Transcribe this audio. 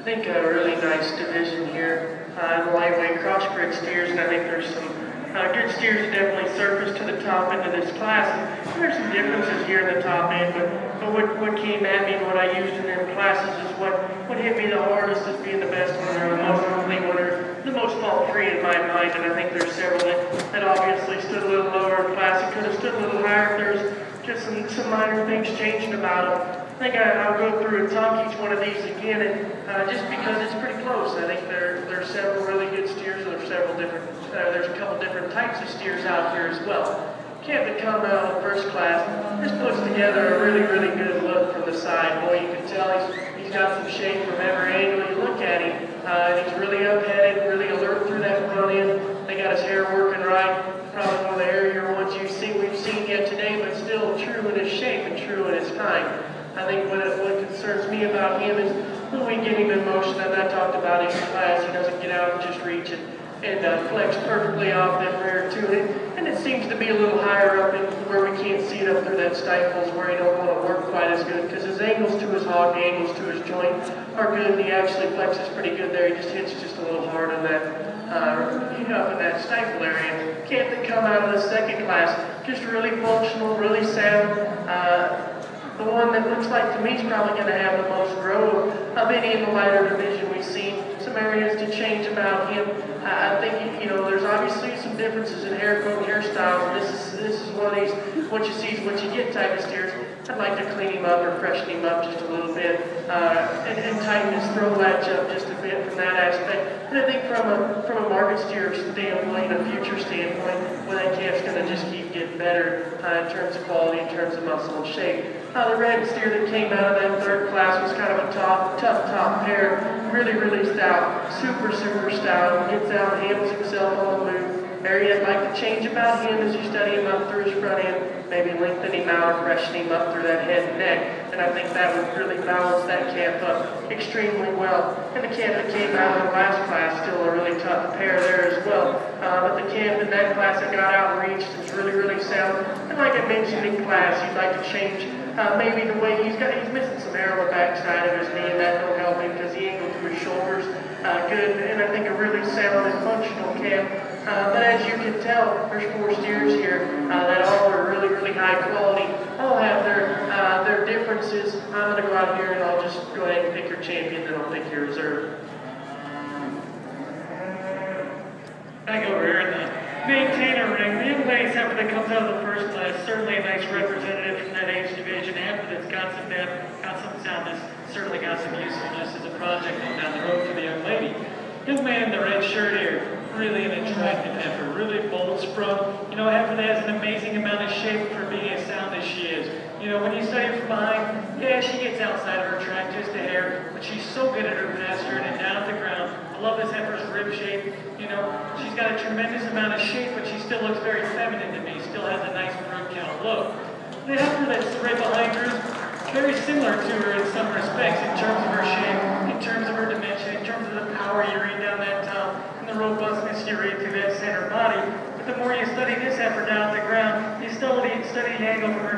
think a really nice division here in the lightweight crossbred steers, and I think there's some good steers that definitely surface to the top end of this class. And there's some differences here in the top end, but what came at me and what I used in them classes is what hit me the hardest as being the best winner, the most complete winner, the most fault-free in my mind, and I think there's several that obviously stood a little lower in class. It could have stood a little higher if there's just some minor things changing about them. I think I'll go through and talk each one of these again, and just because it's pretty close. I think there's several really good steers, and there's a couple different types of steers out here as well. Camp that come out of the first class, this puts together a really, really good look from the side. Boy, you can tell he's got some shape from every angle you look at him. And he's really up-headed, really alert through that front end. They got his hair working right. Probably one of the airier ones we've seen yet today, but still true in his shape and true in his kind. I think what concerns me about him is when we get him in motion, and I talked about it in class, he doesn't get out and just reach it and flex perfectly off that rear to it. And it seems to be a little higher up in where we can't see it up through that stifles where he don't want to work quite as good because his angles to his hog, the angles to his joint are good, and he actually flexes pretty good there. He just hits just a little hard on that. Up in that stifle area. Camp that come out of the second class, just really functional, really sound. The one that looks like to me is probably going to have the most growth of any in the lighter division we've seen. Some areas to change about him. I think there's obviously some differences in hair coat and hairstyle. This is one of these what you see is what you get type of steers. I'd like to clean him up or freshen him up just a little bit and tighten his throw latch up just a bit from that aspect. And I think from a market steer standpoint, a future standpoint, well, that calf's going to just keep getting better in terms of quality, in terms of muscle and shape. The red steer that came out of that third class was kind of a tough top pair, really, really stout, super stout. Gets out and handles himself on the move. Area I'd like to change about him as you study him up through his front end, maybe lengthen him out or freshen him up through that head and neck, and I think that would really balance that calf up extremely well. And the calf that came out of the last class, still a really tough pair there as well. But the calf in that class that got out and reached is really, really sound. And like I mentioned in class, you'd like to change maybe the way he's missing some hair on the backside of his knee, and that don't help him because he angled to his shoulders good, and I think a really sound and functional calf. But as you can tell, there's 4 steers here that all are really, really high quality. All have their differences. I'm going to go out here and I'll just go ahead and pick your champion, then I'll pick your reserve. Back over here in the maintainer ring, the young ladies heifer that comes out of the first class, certainly a nice representative from that age division. Heifer that's got some depth, got some soundness, certainly got some usefulness as a project on down the road for the young lady. Young man in the red shirt here, really an attractive heifer, really bold sprung. A heifer that has an amazing amount of shape for being as sound as she is. When you study her from behind, yeah, she gets outside of her track just a hair, but she's so good at her pasture and down at the ground. I love this heifer's rib shape. She's got a tremendous amount of shape, but she still looks very feminine to me. Still has a nice brood count look. The heifer that's right behind her is very similar to her in some respects in terms of her shape, in terms of her dimension, in terms of the power you read down that top, and the robustness you read through that center body. But the more you study this heifer down at the ground, you study the angle from her